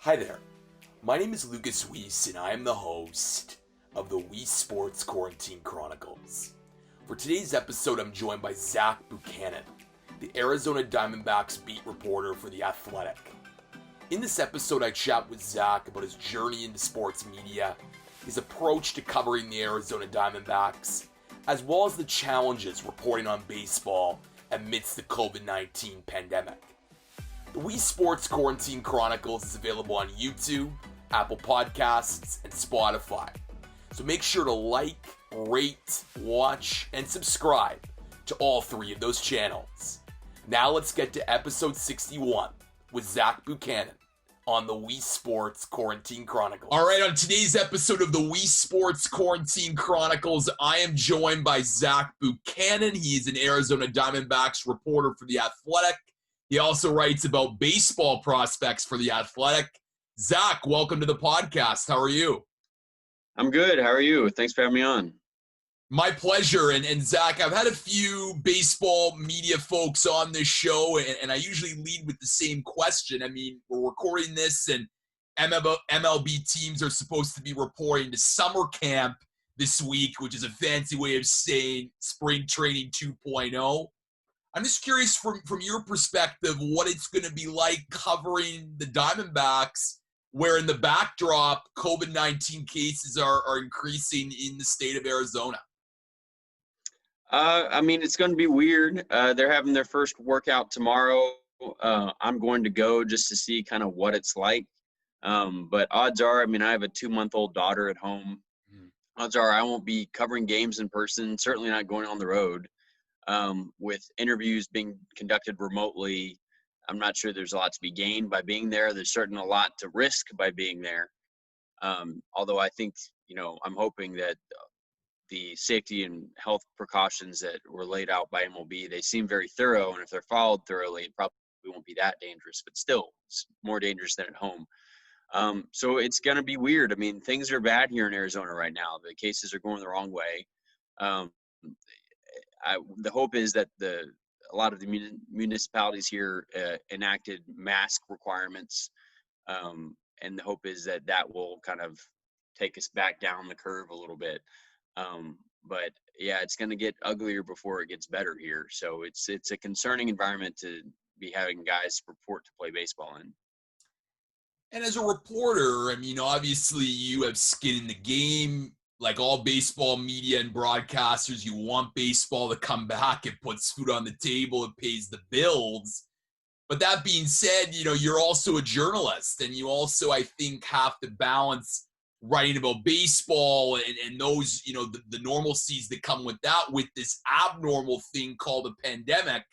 Hi there, my name is Lucas Weiss and I am the host of the Weesesports Quarantine Chronicles. For today's episode, I'm joined by Zach Buchanan, the Arizona Diamondbacks beat reporter for The Athletic. In this episode, I chat with Zach about his journey into sports media, his approach to covering the Arizona Diamondbacks, as well as the challenges reporting on baseball amidst the COVID-19 pandemic. The Weesports Quarantine Chronicles is available on YouTube, Apple Podcasts, and Spotify. So make sure to like, rate, watch, and subscribe to all three of those channels. Now let's get to episode 61 with Zach Buchanan on the Weesports Quarantine Chronicles. All right, on today's episode of the Weesports Quarantine Chronicles, I am joined by Zach Buchanan. He is an Arizona Diamondbacks reporter for The Athletic. He also writes about baseball prospects for The Athletic. Zach, welcome to the podcast. How are you? I'm good. How are you? Thanks for having me on. My pleasure. And Zach, I've had a few baseball media folks on this show, and I usually lead with the same question. I mean, we're recording this, and MLB teams are supposed to be reporting to summer camp this week, which is a fancy way of saying spring training 2.0. I'm just curious from your perspective what it's going to be like covering the Diamondbacks, where in the backdrop, COVID-19 cases are increasing in the state of Arizona. I mean, it's going to be weird. They're having their first workout tomorrow. I'm going to go just to see kind of what it's like. But odds are, I mean, I have a 2-month-old daughter at home. Odds are I won't be covering games in person, certainly not going on the road. With interviews being conducted remotely, I'm not sure there's a lot to be gained by being there. There's certainly a lot to risk by being there. Although I think, I'm hoping that the safety and health precautions that were laid out by MLB, they seem very thorough. And if they're followed thoroughly, it probably won't be that dangerous, but still it's more dangerous than at home. So it's going to be weird. I mean, things are bad here in Arizona right now. The cases are going the wrong way. The hope is that a lot of the municipalities here enacted mask requirements, and the hope is that will kind of take us back down the curve a little bit. But yeah, it's going to get uglier before it gets better here. So it's a concerning environment to be having guys report to play baseball in. And as a reporter, I mean, obviously you have skin in the game. Like all baseball media and broadcasters, you want baseball to come back. It puts food on the table. It pays the bills. But that being said, you're also a journalist, and you also, I think, have to balance writing about baseball and those, the normalcies that come with that, with this abnormal thing called a pandemic,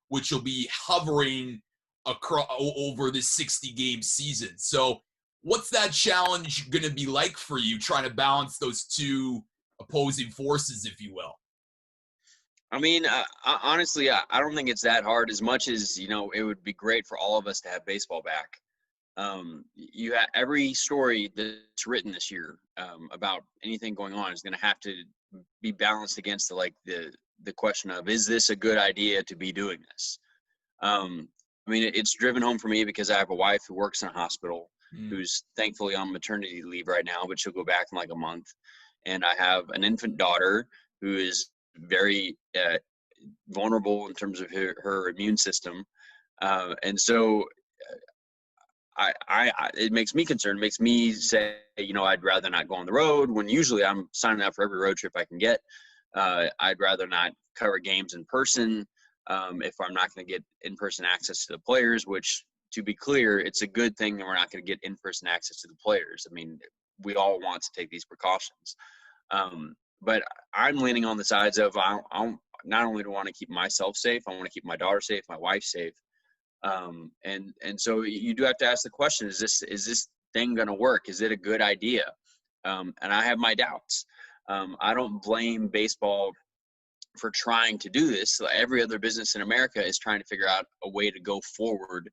which will be hovering over this 60-game season. So what's that challenge going to be like for you, trying to balance those two opposing forces, if you will? I mean, honestly, I don't think it's that hard, as much as, it would be great for all of us to have baseball back. You have every story that's written this year about anything going on is going to have to be balanced against the question of, is this a good idea to be doing this? I mean, it's driven home for me because I have a wife who works in a hospital, who's thankfully on maternity leave right now, but she'll go back in like a month. And I have an infant daughter who is very vulnerable in terms of her immune system. And so it makes me concerned, makes me say, I'd rather not go on the road, when usually I'm signing up for every road trip I can get. I'd rather not cover games in person if I'm not going to get in-person access to the players, which, to be clear, it's a good thing that we're not going to get in-person access to the players. I mean, we all want to take these precautions. But I'm leaning on the sides of, I not only do I want to keep myself safe, I want to keep my daughter safe, my wife safe. And so you do have to ask the question, is this thing going to work? Is it a good idea? And I have my doubts. I don't blame baseball for trying to do this. Every other business in America is trying to figure out a way to go forward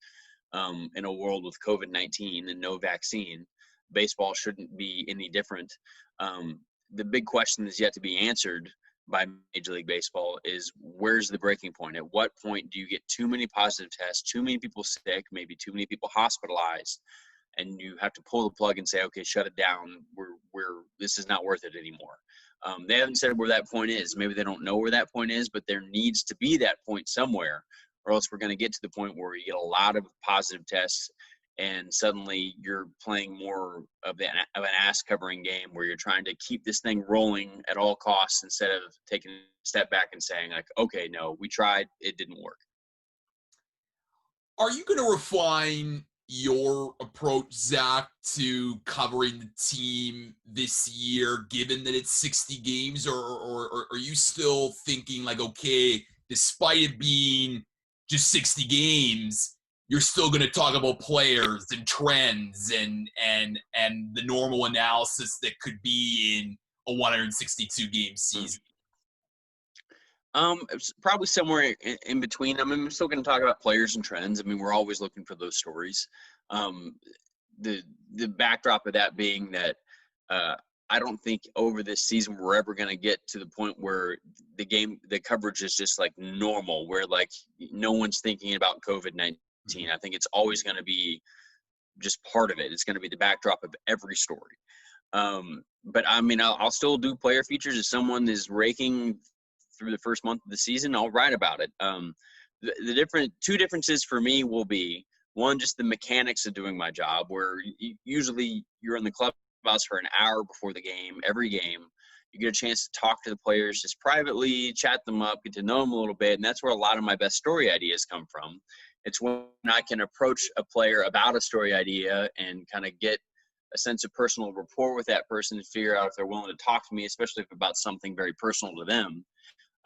in a world with COVID-19 and no vaccine. Baseball shouldn't be any different. The big question that's yet to be answered by Major League Baseball is, where's the breaking point? At what point do you get too many positive tests, too many people sick, maybe too many people hospitalized, and you have to pull the plug and say, okay, shut it down. This is not worth it anymore. They haven't said where that point is. Maybe they don't know where that point is, but there needs to be that point somewhere, or else we're going to get to the point where you get a lot of positive tests, and suddenly you're playing more of an ass covering game where you're trying to keep this thing rolling at all costs instead of taking a step back and saying, like, okay, no, we tried, it didn't work. Are you going to refine your approach, Zach, to covering the team this year, given that it's 60 games, or are you still thinking like, okay, despite it being just 60 games, you're still going to talk about players and trends and the normal analysis that could be in a 162 game season? It's probably somewhere in between. I mean, I'm still going to talk about players and trends. I mean, we're always looking for those stories. The backdrop of that being that I don't think over this season we're ever going to get to the point where the coverage is just like normal, where like no one's thinking about COVID-19. I think it's always going to be just part of it. It's going to be the backdrop of every story. But I mean, I'll still do player features. If someone is raking through the first month of the season, I'll write about it. The two differences for me will be, one, just the mechanics of doing my job, where usually you're in the clubhouse for an hour before the game, every game. You get a chance to talk to the players just privately, chat them up, get to know them a little bit, and that's where a lot of my best story ideas come from. It's when I can approach a player about a story idea and kind of get a sense of personal rapport with that person and figure out if they're willing to talk to me, especially if about something very personal to them.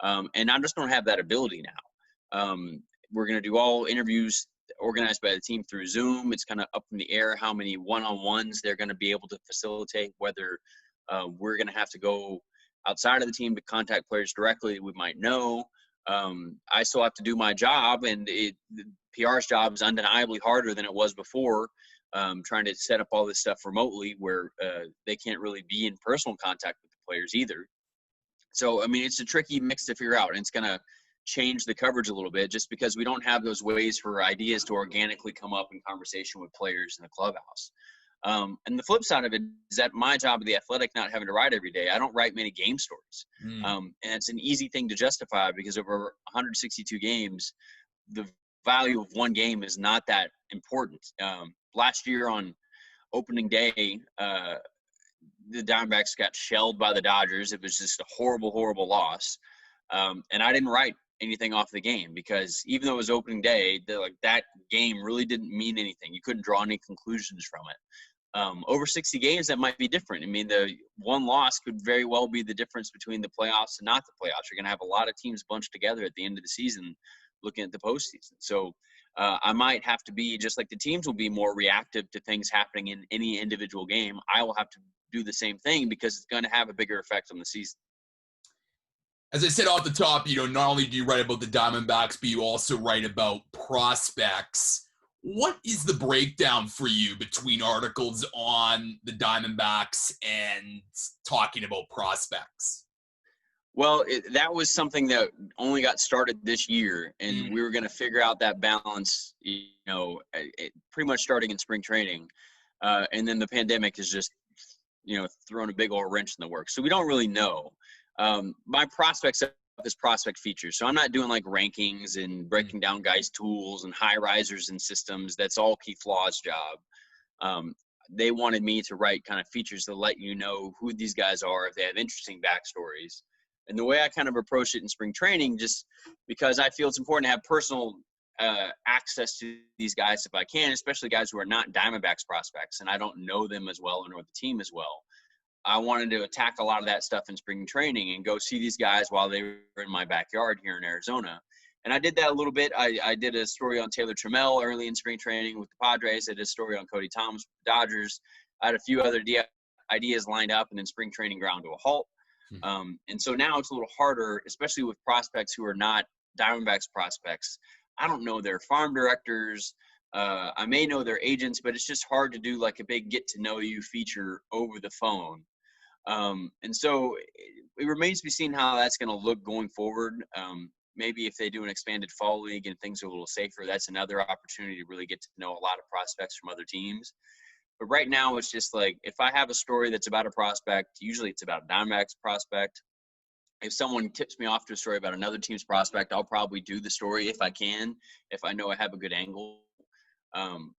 And I just don't have that ability now. We're going to do all interviews organized by the team through Zoom. It's kind of up in the air how many one-on-ones they're going to be able to facilitate, whether we're going to have to go outside of the team to contact players directly we might know. I still have to do my job, and the PR's job is undeniably harder than it was before, trying to set up all this stuff remotely where they can't really be in personal contact with the players either. So, I mean, it's a tricky mix to figure out, and it's going to change the coverage a little bit just because we don't have those ways for ideas to organically come up in conversation with players in the clubhouse. And the flip side of it is that my job at The Athletic, not having to write every day, I don't write many game stories. And it's an easy thing to justify because over 162 games, the value of one game is not that important. Last year on opening day, the Diamondbacks got shelled by the Dodgers. It was just a horrible, horrible loss. And I didn't write anything off the game because even though it was opening day, that game really didn't mean anything. You couldn't draw any conclusions from it. Over 60 games, that might be different. I mean, the one loss could very well be the difference between the playoffs and not the playoffs. You're going to have a lot of teams bunched together at the end of the season looking at the postseason. So I might have to be, just like the teams will be more reactive to things happening in any individual game, I will have to do the same thing because it's going to have a bigger effect on the season. As I said off the top, not only do you write about the Diamondbacks, but you also write about prospects. What is the breakdown for you between articles on the Diamondbacks and talking about prospects? Well, that was something that only got started this year, and we were going to figure out that balance, pretty much starting in spring training. And then the pandemic has just, thrown a big old wrench in the works. So we don't really know. My prospects is prospect features. So I'm not doing like rankings and breaking down guys' tools and high risers and systems. That's all Keith Law's job. They wanted me to write kind of features to let you know who these guys are, if they have interesting backstories. And the way I kind of approach it in spring training, just because I feel it's important to have personal access to these guys if I can, especially guys who are not Diamondbacks prospects and I don't know them as well or know the team as well. I wanted to attack a lot of that stuff in spring training and go see these guys while they were in my backyard here in Arizona. And I did that a little bit. I did a story on Taylor Trammell early in spring training with the Padres. I did a story on Cody Thomas with the Dodgers. I had a few other ideas lined up, and then spring training ground to a halt. And so now it's a little harder, especially with prospects who are not Diamondbacks prospects. I don't know their farm directors. I may know their agents, but it's just hard to do like a big get-to-know-you feature over the phone. And so it remains to be seen how that's going to look going forward. Maybe if they do an expanded fall league and things are a little safer, that's another opportunity to really get to know a lot of prospects from other teams. But right now it's just like, if I have a story that's about a prospect, usually it's about a Diamondbacks prospect. If someone tips me off to a story about another team's prospect, I'll probably do the story if I can, if I know I have a good angle.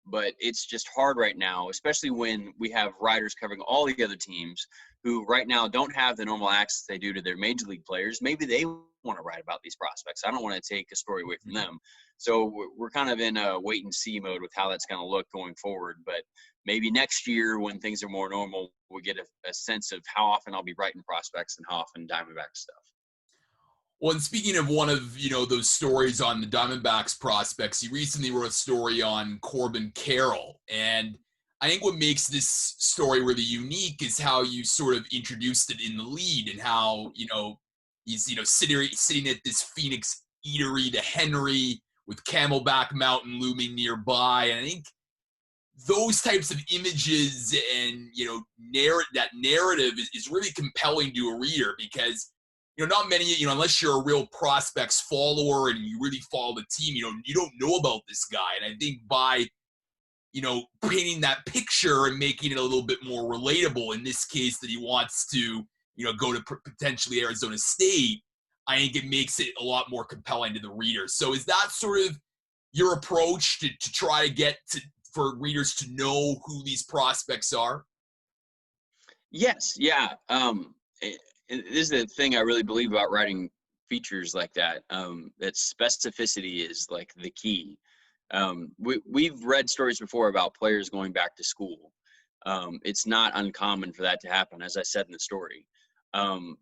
But it's just hard right now, especially when we have writers covering all the other teams who right now don't have the normal access they do to their major league players. Maybe they want to write about these prospects. I don't want to take a story away from them. So we're kind of in a wait and see mode with how that's going to look going forward. But maybe next year when things are more normal, we'll get a sense of how often I'll be writing prospects and how often Diamondback stuff. Well, and speaking of one of, those stories on the Diamondbacks prospects, you recently wrote a story on Corbin Carroll. And I think what makes this story really unique is how you sort of introduced it in the lead, and how, he's, sitting at this Phoenix eatery, the Henry, with Camelback Mountain looming nearby. And I think those types of images and, that narrative is really compelling to a reader, because not many, unless you're a real prospects follower and you really follow the team, you don't know about this guy. And I think by, painting that picture and making it a little bit more relatable, in this case that he wants to, go to potentially Arizona State, I think it makes it a lot more compelling to the reader. So is that sort of your approach to try to get for readers to know who these prospects are? Yes. Yeah. This is the thing I really believe about writing features like that. That specificity is like the key. We've read stories before about players going back to school. It's not uncommon for that to happen, as I said in the story. And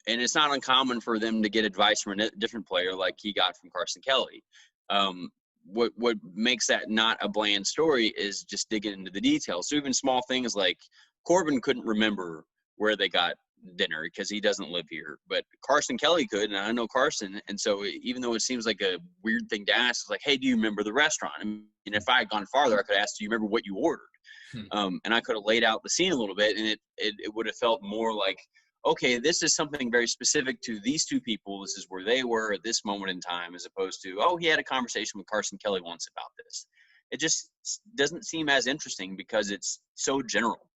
it's not uncommon for them to get advice from a different player like he got from Carson Kelly. What makes that not a bland story is just digging into the details. So even small things like Corbin couldn't remember where they got dinner because he doesn't live here, but Carson Kelly could, and I know Carson. And so even though it seems like a weird thing to ask, it's like, hey, do you remember the restaurant? And if I had gone farther, I could ask, do you remember what you ordered? And I could have laid out the scene a little bit, and it would have felt more like, okay, this is something very specific to these two people. This is where they were at this moment in time, as opposed to, oh, he had a conversation with Carson Kelly once about this. It just doesn't seem as interesting because it's so general.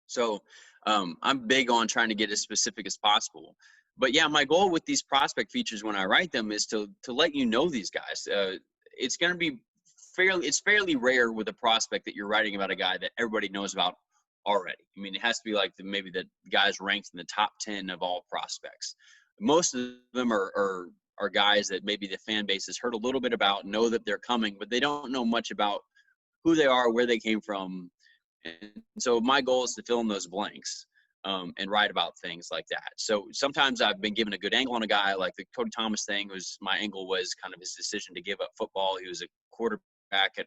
So I'm big on trying to get as specific as possible. But yeah, my goal with these prospect features when I write them is to let you know these guys. It's going to be fairly rare with a prospect that you're writing about a guy that everybody knows about already. I mean, it has to be like maybe the guys ranked in the top 10 of all prospects. Most of them are guys that maybe the fan base has heard a little bit about, know that they're coming, but they don't know much about who they are, where they came from. And so my goal is to fill in those blanks and write about things like that. So sometimes I've been given a good angle on a guy, like the Cody Thomas thing. My angle was kind of his decision to give up football. He was a quarterback at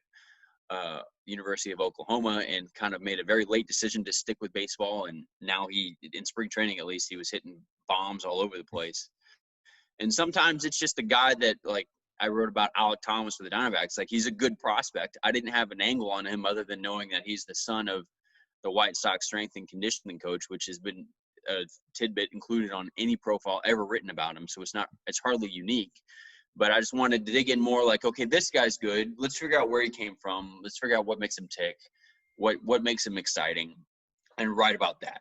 University of Oklahoma and kind of made a very late decision to stick with baseball. And now in spring training, at least, he was hitting bombs all over the place. And sometimes it's just a guy that, like, I wrote about Alec Thomas for the Diamondbacks. Like, he's a good prospect. I didn't have an angle on him other than knowing that he's the son of the White Sox strength and conditioning coach, which has been a tidbit included on any profile ever written about him. So it's hardly unique. But I just wanted to dig in more like, okay, this guy's good. Let's figure out where he came from. Let's figure out what makes him tick, what makes him exciting, and write about that.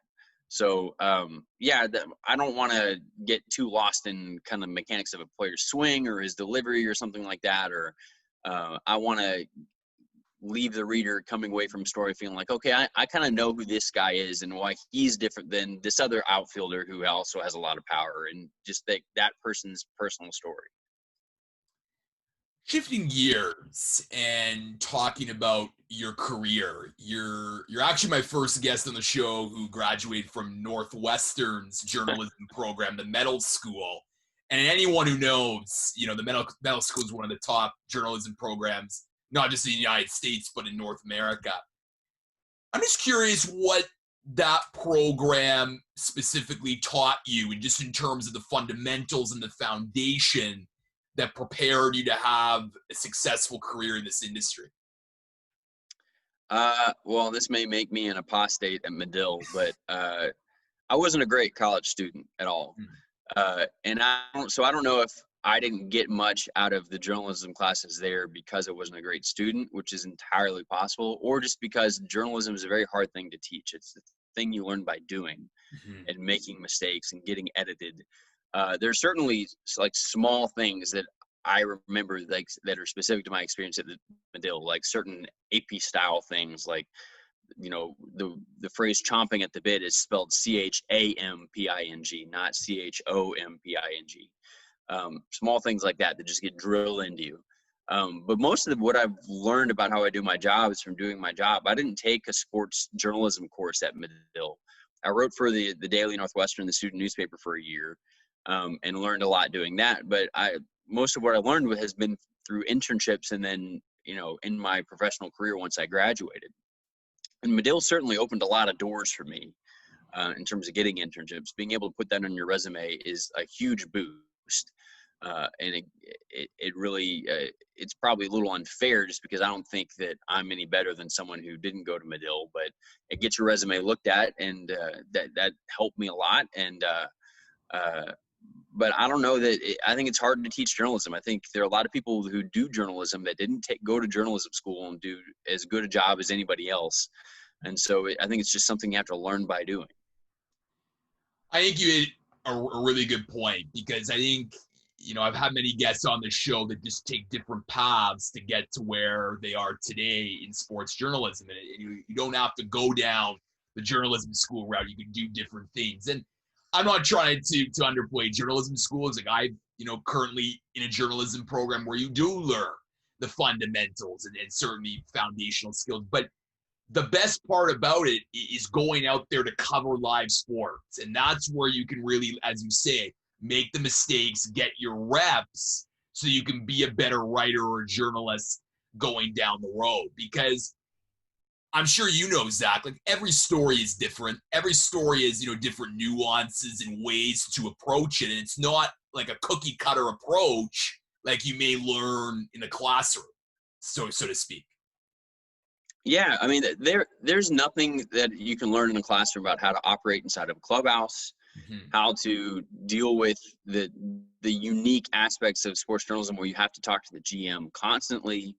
So, I don't want to get too lost in kind of mechanics of a player's swing or his delivery or something like that. Or I want to leave the reader coming away from a story feeling like, okay, I kind of know who this guy is and why he's different than this other outfielder who also has a lot of power, and just that person's personal story. Shifting gears and talking about your career, you're actually my first guest on the show who graduated from Northwestern's journalism program, the Medical School. And anyone who knows, the Medical School is one of the top journalism programs, not just in the United States, but in North America. I'm just curious what that program specifically taught you, and just in terms of the fundamentals and the foundation that prepared you to have a successful career in this industry? Well, this may make me an apostate at Medill, but I wasn't a great college student at all. And I don't know if I didn't get much out of the journalism classes there because I wasn't a great student, which is entirely possible, or just because journalism is a very hard thing to teach. It's the thing you learn by doing Mhm. and making mistakes and getting edited. There's certainly like small things that I remember like that are specific to my experience at the Medill, like certain AP style things, like the phrase "chomping at the bit" is spelled CHAMPING, not CHOMPING. Small things like that just get drilled into you. But most of what I've learned about how I do my job is from doing my job. I didn't take a sports journalism course at Medill. I wrote for the Daily Northwestern, the student newspaper, for a year, and learned a lot doing that. But most of what I learned has been through internships, and then in my professional career once I graduated. And Medill certainly opened a lot of doors for me in terms of getting internships. Being able to put that on your resume is a huge boost. And it really, it's probably a little unfair just because I don't think that I'm any better than someone who didn't go to Medill, but it gets your resume looked at, and that helped me a lot. And but I don't know that I think it's hard to teach journalism. I think there are a lot of people who do journalism that didn't go to journalism school and do as good a job as anybody else. And so I think it's just something you have to learn by doing. I think you hit a really good point, because I think, I've had many guests on the show that just take different paths to get to where they are today in sports journalism. And you don't have to go down the journalism school route. You can do different things. And I'm not trying to underplay journalism schools. Like, I'm, currently in a journalism program where you do learn the fundamentals and certainly foundational skills. But the best part about it is going out there to cover live sports. And that's where you can really, as you say, make the mistakes, get your reps, so you can be a better writer or journalist going down the road. Because I'm sure Zach, like, every story is different. Every story is, different nuances and ways to approach it. And it's not like a cookie cutter approach like you may learn in a classroom, so to speak. Yeah, I mean, there's nothing that you can learn in a classroom about how to operate inside of a clubhouse, how to deal with the unique aspects of sports journalism where you have to talk to the GM constantly.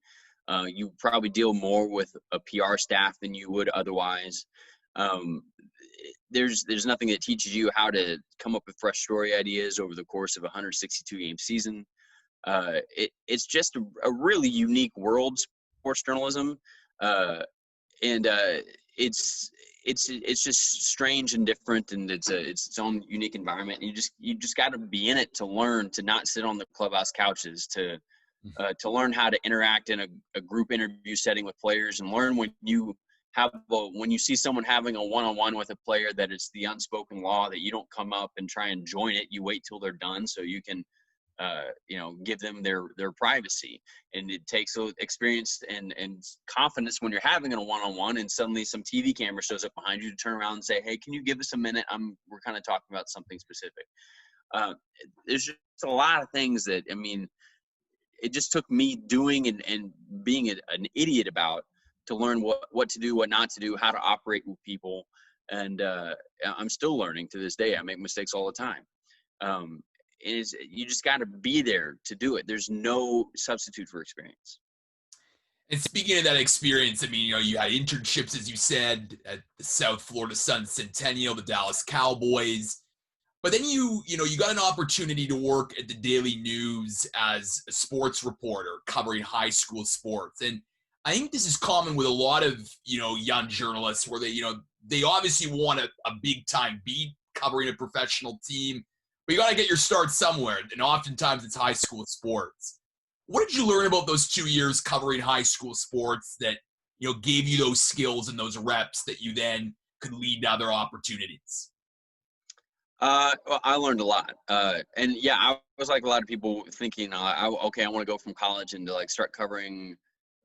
You probably deal more with a PR staff than you would otherwise. There's nothing that teaches you how to come up with fresh story ideas over the course of a 162-game season. It's just a really unique world, sports journalism. It's just strange and different, and it's its own unique environment. And you just got to be in it to learn, to not sit on the clubhouse couches, to learn how to interact in a group interview setting with players, and learn when you see someone having a one-on-one with a player that it's the unspoken law that you don't come up and try and join it. You wait till they're done so you can give them their privacy. And it takes experience and confidence when you're having a one-on-one and suddenly some TV camera shows up behind you to turn around and say, hey, can you give us a minute? We're kind of talking about something specific. There's just a lot of things that, I mean, it just took me doing and being an idiot about to learn what to do, what not to do, how to operate with people. And I'm still learning to this day. I make mistakes all the time. You just got to be there to do it. There's no substitute for experience. And speaking of that experience, I mean, you had internships, as you said, at the South Florida Sun Centennial, the Dallas Cowboys. But then you got an opportunity to work at the Daily News as a sports reporter covering high school sports. And I think this is common with a lot of, young journalists where they obviously want a big time beat covering a professional team, but you got to get your start somewhere. And oftentimes it's high school sports. What did you learn about those 2 years covering high school sports that, gave you those skills and those reps that you then could lead to other opportunities? Well, I learned a lot. And yeah, I was like a lot of people thinking, I want to go from college and to start covering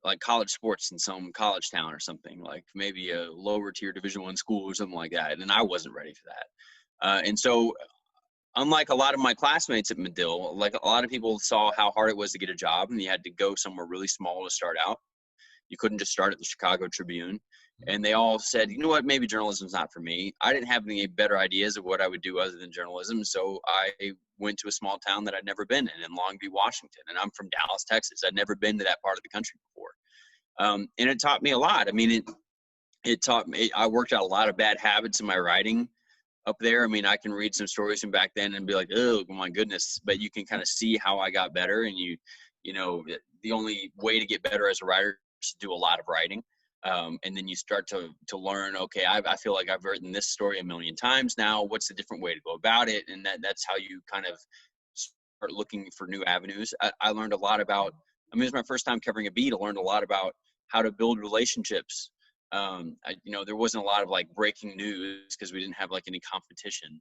like college sports in some college town or something, like maybe a lower tier Division I school or something like that. And I wasn't ready for that. And so unlike a lot of my classmates at Medill, like a lot of people saw how hard it was to get a job, and you had to go somewhere really small to start out. You couldn't just start at the Chicago Tribune. And they all said, you know what, maybe journalism's not for me. I didn't have any better ideas of what I would do other than journalism. So I went to a small town that I'd never been in Longview, Washington. And I'm from Dallas, Texas. I'd never been to that part of the country before. And it taught me a lot. I mean, it taught me, I worked out a lot of bad habits in my writing up there. I mean, I can read some stories from back then and be like, oh my goodness, but you can kind of see how I got better. And you know, the only way to get better as a writer is to do a lot of writing. And then you start to learn, okay, I feel like I've written this story a million times now. What's a different way to go about it? And that's how you kind of start looking for new avenues. I learned a lot about, I mean, it was my first time covering a beat. I learned a lot about how to build relationships. You know, there wasn't a lot of like breaking news because we didn't have like any competition.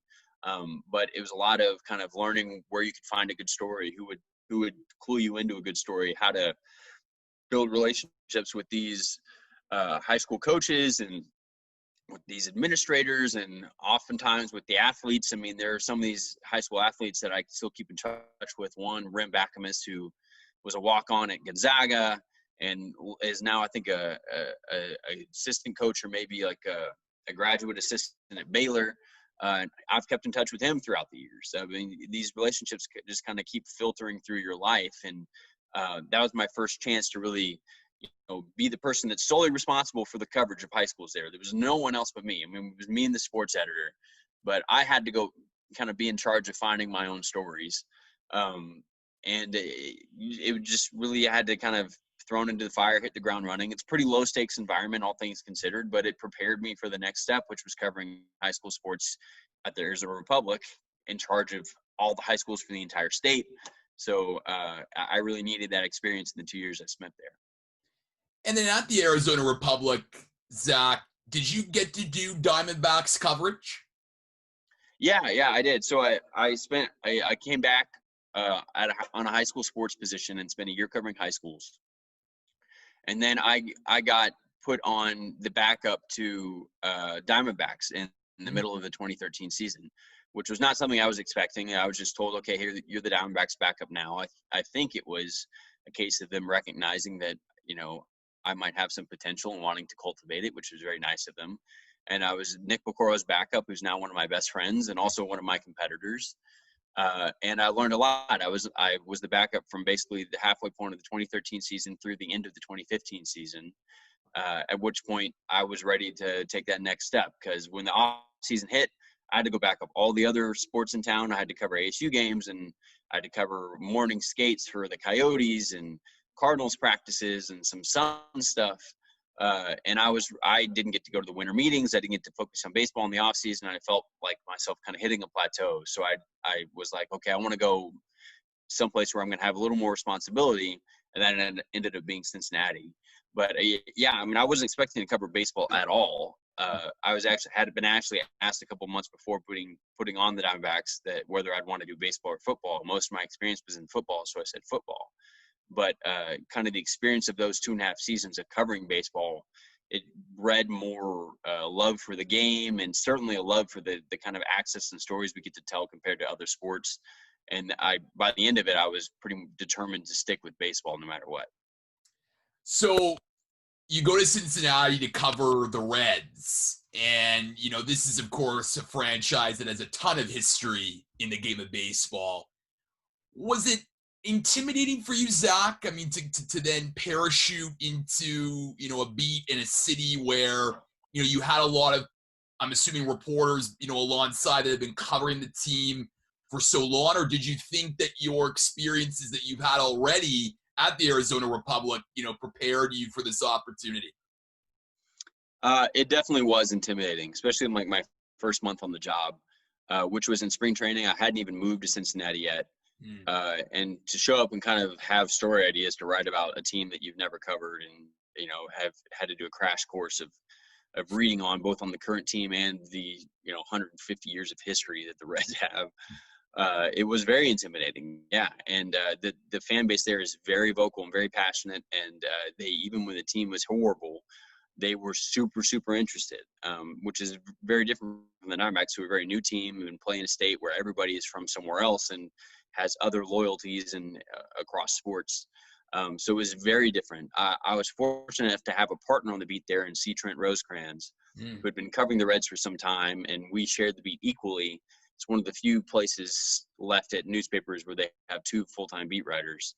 But it was a lot of kind of learning where you could find a good story, who would clue you into a good story, how to build relationships with these high school coaches and with these administrators, and oftentimes with the athletes. I mean, there are some of these high school athletes that I still keep in touch with. One, Rim Backamus, who was a walk-on at Gonzaga and is now, I think, a assistant coach, or maybe like a graduate assistant at Baylor. I've kept in touch with him throughout the years. I mean, these relationships just kind of keep filtering through your life. And that was my first chance to really, you know, be the person that's solely responsible for the coverage of high schools there. There was no one else but me. I mean, it was me and the sports editor, but I had to go kind of be in charge of finding my own stories. And it just really had to kind of thrown into the fire, hit the ground running. It's a pretty low stakes environment, all things considered, but it prepared me for the next step, which was covering high school sports at the Arizona Republic, in charge of all the high schools for the entire state. So I really needed that experience in the 2 years I spent there. And then at the Arizona Republic, Zach, did you get to do Diamondbacks coverage? Yeah, I did. So I came back on a high school sports position and spent a year covering high schools. And then I got put on the backup to Diamondbacks in the middle of the 2013 season, which was not something I was expecting. I was just told, okay, here, you're the Diamondbacks backup now. I think it was a case of them recognizing that, you know, I might have some potential and wanting to cultivate it, which was very nice of them. And I was Nick Bocoro's backup, who's now one of my best friends and also one of my competitors. And I learned a lot. I was the backup from basically the halfway point of the 2013 season through the end of the 2015 season, at which point I was ready to take that next step, because when the off season hit, I had to go back up all the other sports in town. I had to cover ASU games, and I had to cover morning skates for the Coyotes and Cardinals practices and some Sun stuff. And I didn't get to go to the winter meetings. I didn't get to focus on baseball in the off season. And I felt like myself kind of hitting a plateau. So I was like, okay, I want to go someplace where I'm going to have a little more responsibility. And that ended up being Cincinnati. But yeah, I mean, I wasn't expecting to cover baseball at all. I had been asked a couple months before putting on the Diamondbacks that whether I'd want to do baseball or football. Most of my experience was in football, so I said football. But kind of the experience of those 2.5 seasons of covering baseball, it bred more love for the game, and certainly a love for the kind of access and stories we get to tell compared to other sports. And by the end of it, I was pretty determined to stick with baseball no matter what. So you go to Cincinnati to cover the Reds. And, you know, this is, of course, a franchise that has a ton of history in the game of baseball. Was it intimidating for you, Zach? I mean, to then parachute into, you know, a beat in a city where, you know, you had a lot of, I'm assuming, reporters, you know, alongside that have been covering the team for so long? Or did you think that your experiences that you've had already at the Arizona Republic, you know, prepared you for this opportunity? It definitely was intimidating, especially in like my first month on the job, which was in spring training. I hadn't even moved to Cincinnati yet. And to show up and kind of have story ideas to write about a team that you've never covered, and, you know, have had to do a crash course of reading on both on the current team and the, you know, 150 years of history that the Reds have. It was very intimidating. Yeah. And the fan base there is very vocal and very passionate. And they, even when the team was horrible, they were super, super interested, which is very different from the Diamondbacks, who are a very new team and play in a state where everybody is from somewhere else and has other loyalties and across sports. So it was very different. I was fortunate enough to have a partner on the beat there in C. Trent Rosecrans, who had been covering the Reds for some time, and we shared the beat equally. It's one of the few places left at newspapers where they have two full-time beat writers.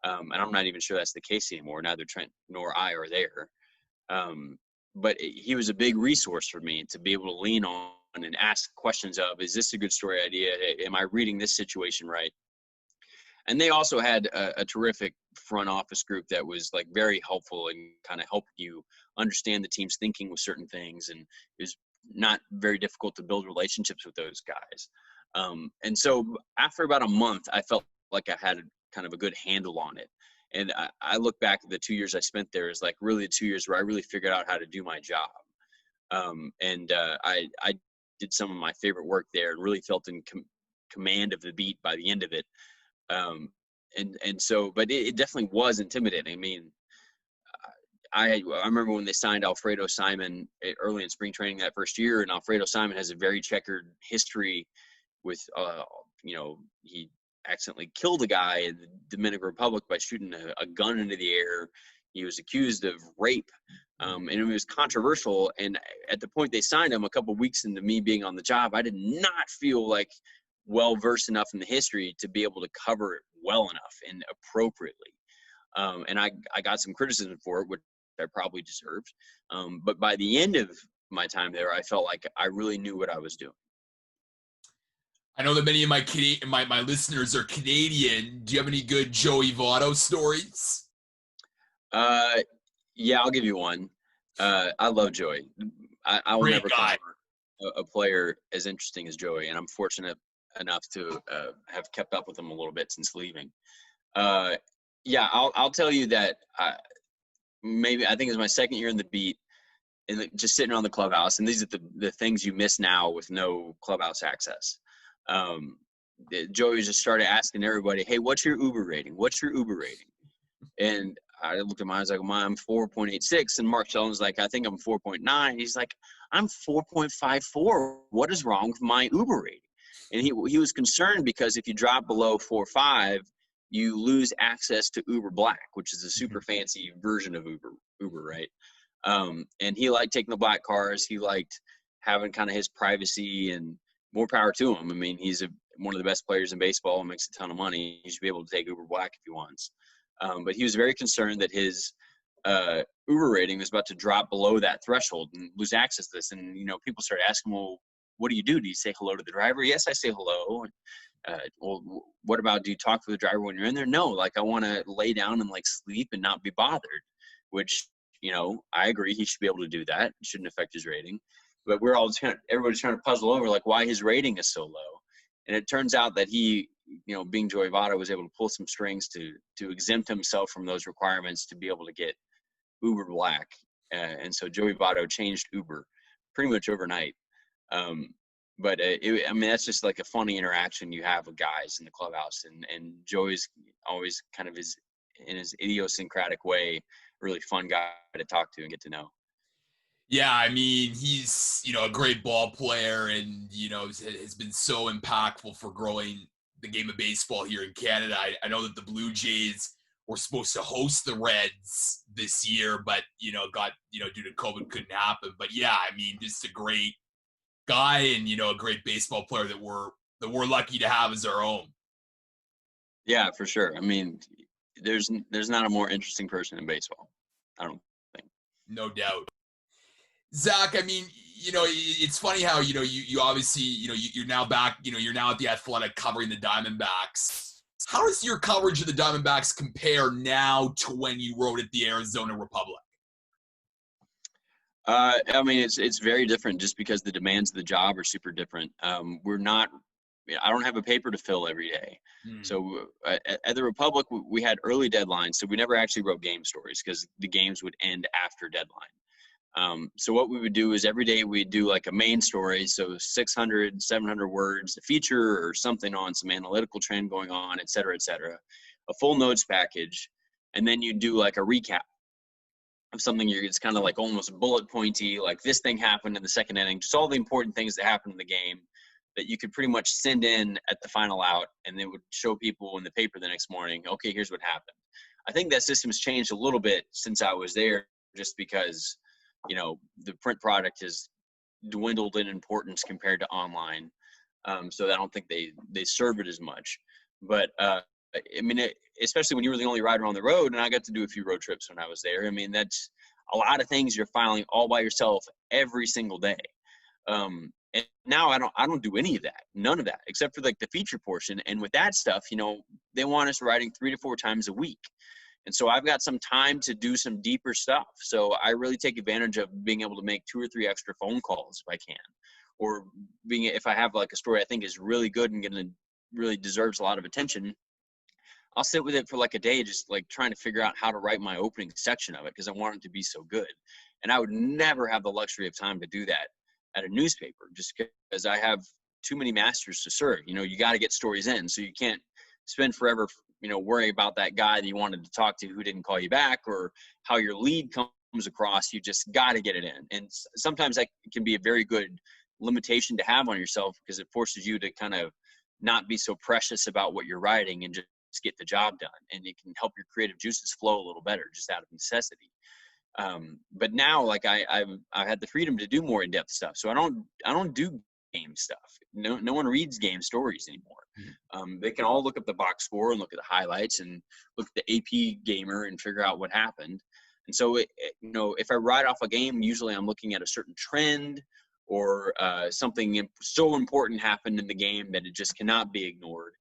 And I'm not even sure that's the case anymore. Neither Trent nor I are there. But he was a big resource for me to be able to lean on and ask questions of, is this a good story idea? Am I reading this situation right? And they also had a terrific front office group that was like very helpful and kind of helped you understand the team's thinking with certain things. And it was not very difficult to build relationships with those guys. And so after about a month, I felt like I had kind of a good handle on it. And I look back at the 2 years I spent there as like really the 2 years where I really figured out how to do my job. I did some of my favorite work there and really felt in command of the beat by the end of it. But it definitely was intimidating. I mean, I remember when they signed Alfredo Simon early in spring training that first year, and Alfredo Simon has a very checkered history with, he accidentally killed a guy in the Dominican Republic by shooting a gun into the air. He was accused of rape, and it was controversial. And at the point they signed him, a couple of weeks into me being on the job, I did not feel like well-versed enough in the history to be able to cover it well enough and appropriately. And I got some criticism for it, which I probably deserved. But by the end of my time there, I felt like I really knew what I was doing. I know that many of my listeners are Canadian. Do you have any good Joey Votto stories? Yeah, I'll give you one. I love Joey. I will never cover a player as interesting as Joey, and I'm fortunate enough to have kept up with him a little bit since leaving. Yeah, I'll tell you that maybe I think it was my second year in the beat, and just sitting around the clubhouse, and these are the things you miss now with no clubhouse access. Joey just started asking everybody, hey, what's your Uber rating? What's your Uber rating? And I looked at mine, I was like, I'm 4.86. And Mark Sheldon's like, I think I'm 4.9. He's like, I'm 4.54. What is wrong with my Uber rating? And he was concerned because if you drop below 4.5, you lose access to Uber Black, which is a super fancy version of Uber, right? And he liked taking the black cars. He liked having kind of his privacy, and more power to him. I mean, he's one of the best players in baseball and makes a ton of money. He should be able to take Uber Black if he wants. But he was very concerned that his Uber rating was about to drop below that threshold and lose access to this. And, people started asking, well, what do you do? Do you say hello to the driver? Yes, I say hello. Well, what about, do you talk to the driver when you're in there? No, like I want to lay down and like sleep and not be bothered, which, I agree. He should be able to do that. It shouldn't affect his rating. But everybody's trying to puzzle over like why his rating is so low. And it turns out that he, being Joey Votto, was able to pull some strings to exempt himself from those requirements to be able to get Uber Black. And so Joey Votto changed Uber pretty much overnight. But that's just like a funny interaction you have with guys in the clubhouse. And Joey's always kind of in his idiosyncratic way, really fun guy to talk to and get to know. Yeah, I mean, he's, a great ball player and, has been so impactful for growing the game of baseball here in Canada. I know that the Blue Jays were supposed to host the Reds this year, but, got, due to COVID couldn't happen. But yeah, I mean, just a great guy and, a great baseball player that we're lucky to have as our own. Yeah, for sure. I mean, there's not a more interesting person in baseball, I don't think. No doubt. Zach, I mean, it's funny how, you obviously, you're now back, you're now at The Athletic covering the Diamondbacks. How does your coverage of the Diamondbacks compare now to when you wrote at the Arizona Republic? I mean, it's very different just because the demands of the job are super different. I don't have a paper to fill every day. So at the Republic, we had early deadlines, so we never actually wrote game stories because the games would end after deadline. So what we would do is every day we'd do like a main story, so 600, 700 words, a feature or something on some analytical trend going on, et cetera, a full notes package, and then you do like a recap of something. It's kind of like almost bullet pointy, like this thing happened in the second inning, just all the important things that happened in the game that you could pretty much send in at the final out, and it would show people in the paper the next morning, okay, here's what happened. I think that system's changed a little bit since I was there, just because, the print product has dwindled in importance compared to online. So I don't think they serve it as much. But especially when you were the only rider on the road, and I got to do a few road trips when I was there. I mean, that's a lot of things you're filing all by yourself every single day. And now I don't do any of that, none of that, except for like the feature portion. And with that stuff, they want us writing 3 to 4 times a week. And so I've got some time to do some deeper stuff. So I really take advantage of being able to make 2 or 3 extra phone calls if I can, or if I have like a story I think is really good and really deserves a lot of attention, I'll sit with it for like a day, just like trying to figure out how to write my opening section of it, because I want it to be so good. And I would never have the luxury of time to do that at a newspaper, just because I have too many masters to serve. You got to get stories in, so you can't spend forever, worrying about that guy that you wanted to talk to who didn't call you back, or how your lead comes across. You just got to get it in. And sometimes that can be a very good limitation to have on yourself, because it forces you to kind of not be so precious about what you're writing and just get the job done. And it can help your creative juices flow a little better just out of necessity. But now, like I've had the freedom to do more in-depth stuff. So I don't do game stuff. No one reads game stories anymore. They can all look up the box score and look at the highlights and look at the AP gamer and figure out what happened. And so, if I write off a game, usually I'm looking at a certain trend, or something so important happened in the game that it just cannot be ignored.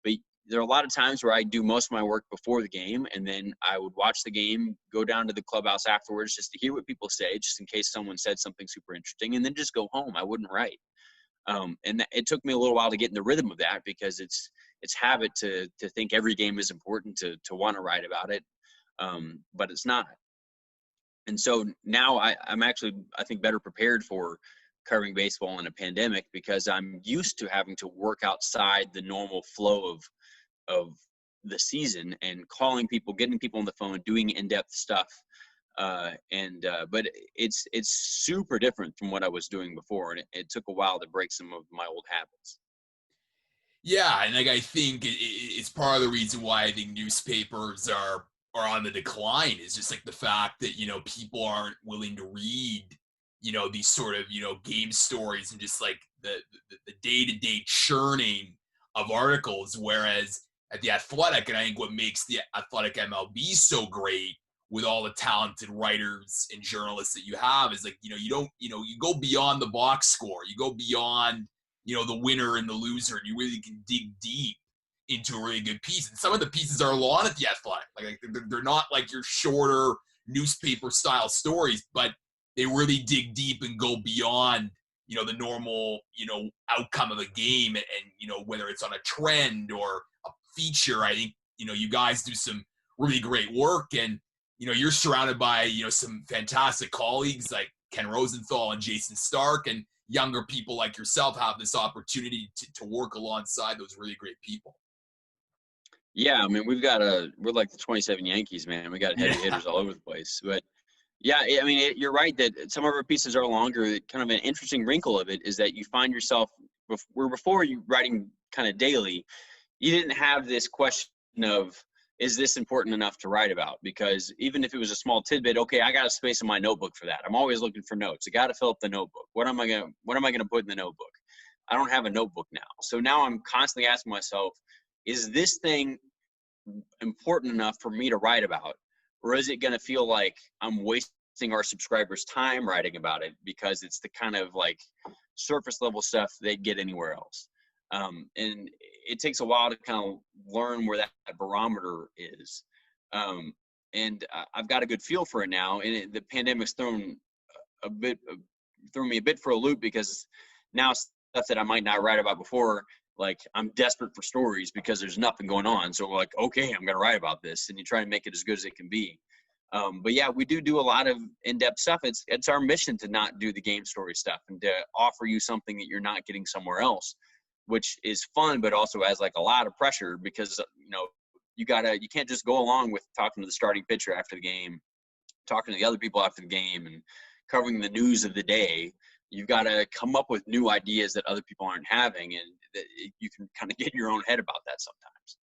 But there are a lot of times where I do most of my work before the game, and then I would watch the game, go down to the clubhouse afterwards just to hear what people say, just in case someone said something super interesting, and then just go home. I wouldn't write. And it took me a little while to get in the rhythm of that, because it's habit to think every game is important, to want to write about it, but it's not. And so now I'm actually, I think, better prepared for covering baseball in a pandemic, because I'm used to having to work outside the normal flow of the season, and calling people, getting people on the phone, doing in-depth stuff. But it's super different from what I was doing before. And it took a while to break some of my old habits. Yeah, and like I think it's part of the reason why I think newspapers are on the decline, is just like the fact that people aren't willing to read these sort of game stories, and just like the day-to-day churning of articles. Whereas at the Athletic, and I think what makes the Athletic MLB so great, with all the talented writers and journalists that you have, is like you don't you go beyond the box score, you go beyond the winner and the loser, and you really can dig deep into a really good piece. And some of the pieces are long at the Athletic. Like they're not like your shorter newspaper style stories, but they really dig deep and go beyond, the normal, outcome of a game, and whether it's on a trend or a feature. I think, you guys do some really great work, and, you're surrounded by, some fantastic colleagues like Ken Rosenthal and Jason Stark, and younger people like yourself have this opportunity to work alongside those really great people. Yeah, I mean, we're like the 27 Yankees, man. We got heavy hitters all over the place. But yeah, I mean, you're right that some of our pieces are longer. Kind of an interesting wrinkle of it is that you find yourself, before you writing kind of daily, you didn't have this question of, is this important enough to write about? Because even if it was a small tidbit, okay, I got a space in my notebook for that. I'm always looking for notes. I got to fill up the notebook. What am I gonna put in the notebook? I don't have a notebook now. So now I'm constantly asking myself, is this thing important enough for me to write about? Or is it going to feel like I'm wasting our subscribers' time writing about it, because it's the kind of like surface level stuff they'd get anywhere else? And it takes a while to kind of learn where that barometer is. And I've got a good feel for it now. And the pandemic's thrown me a bit for a loop, because now stuff that I might not write about before, like I'm desperate for stories because there's nothing going on. So we're like, okay, I'm going to write about this. And you try to make it as good as it can be. But yeah, we do a lot of in-depth stuff. It's our mission to not do the game story stuff, and to offer you something that you're not getting somewhere else, which is fun, but also has like a lot of pressure, because, you can't just go along with talking to the starting pitcher after the game, talking to the other people after the game, and covering the news of the day. You've got to come up with new ideas that other people aren't having, and that you can kind of get in your own head about that sometimes.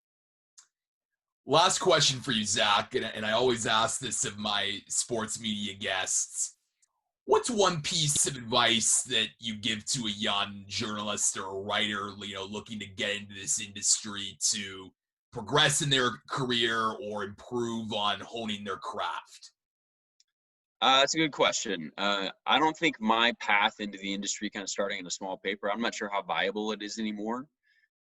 Last question for you, Zach, and I always ask this of my sports media guests. What's one piece of advice that you give to a young journalist or a writer, looking to get into this industry to progress in their career or improve on honing their craft? That's a good question. I don't think my path into the industry, kind of starting in a small paper, I'm not sure how viable it is anymore.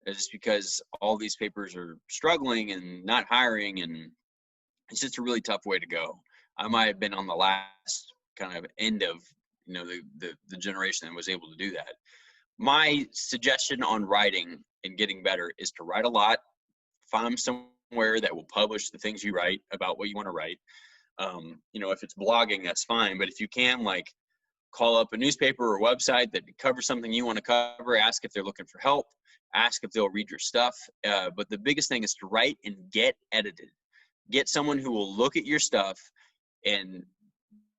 It's because all these papers are struggling and not hiring, and it's just a really tough way to go. I might have been on the last kind of end of the generation that was able to do that. My suggestion on writing and getting better is to write a lot. Find somewhere that will publish the things you write about what you want to write. If it's blogging, that's fine. But if you can, like, call up a newspaper or website that covers something you want to cover, ask if they're looking for help, ask if they'll read your stuff. But the biggest thing is to write and get edited. Get someone who will look at your stuff and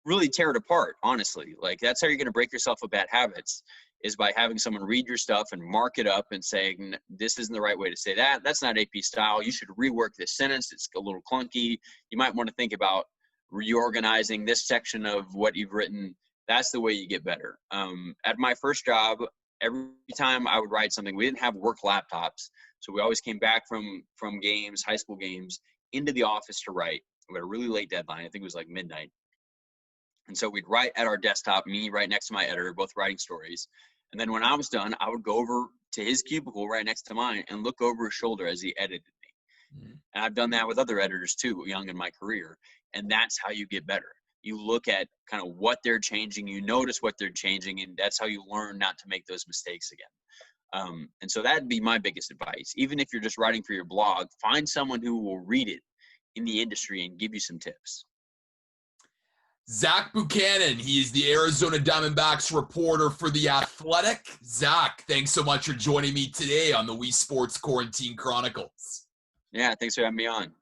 really tear it apart, honestly. Like, that's how you're going to break yourself of bad habits, is by having someone read your stuff and mark it up and saying, this isn't the right way to say that. That's not AP style. You should rework this sentence. It's a little clunky. You might want to think about reorganizing this section of what you've written. That's the way you get better. At my first job, every time I would write something, we didn't have work laptops. So we always came back from games, high school games, into the office to write. We had a really late deadline. I think it was like midnight. And so we'd write at our desktop, me right next to my editor, both writing stories. And then when I was done, I would go over to his cubicle right next to mine and look over his shoulder as he edited me. Mm-hmm. And I've done that with other editors too, young in my career. And that's how you get better. You look at kind of what they're changing, you notice what they're changing, and that's how you learn not to make those mistakes again. And so that'd be my biggest advice. Even if you're just writing for your blog, find someone who will read it in the industry and give you some tips. Zach Buchanan, he is the Arizona Diamondbacks reporter for The Athletic. Zach, thanks so much for joining me today on the Weesports Quarantine Chronicles. Yeah, thanks for having me on.